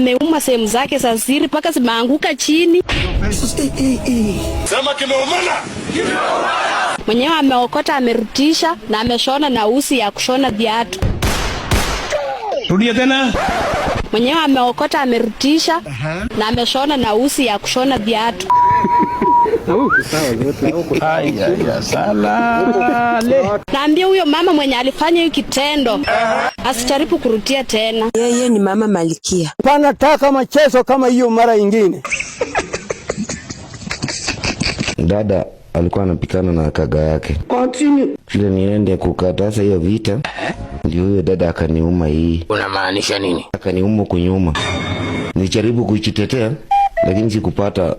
ameuma sehemu zake za siri mpaka zimeanguka chini. Sema kimeumana. Mwenyewe ameokota, amerudisha na ameshona na uzi ya kushona viatu. Rudia tena. Mwenyewe ameokota, amerudisha na ameshona na uzi ya kushona viatu. Naambia huyo mama mwenye alifanya hiyo kitendo asijaribu kurudia tena. Yeye ni mama Malikia. Panataka machezo kama hiyo mara nyingine. Dada alikuwa anapikana na kaga yake. Continue. Vile niende kukataza hiyo vita, ndio huyo dada akaniuma hii. Unamaanisha nini? Akaniuma kunyuma. Nilijaribu kujitetea lakini sikupata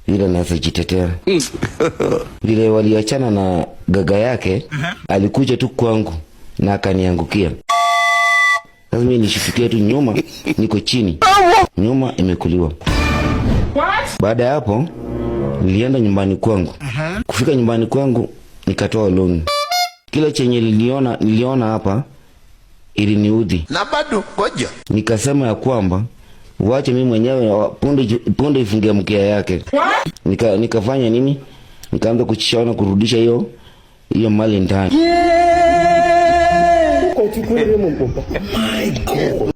vile naweza jitetea. Vile waliachana na gaga yake, alikuja tu kwangu na akaniangukia. Sasa mimi nishitukia tu nyuma, niko chini. Nyuma imekuliwa. Baada ya hapo nilienda nyumbani kwangu. Kufika nyumbani kwangu nikatoa longi. Kila chenye niliona hapa iliniudhi. Na bado ngoja. Nikasema ya kwamba wache mimi mwenyewe punde ifungie mkia yake. Nikafanya nini? Nikaanza kuchishona kurudisha hiyo mali ndani. My God.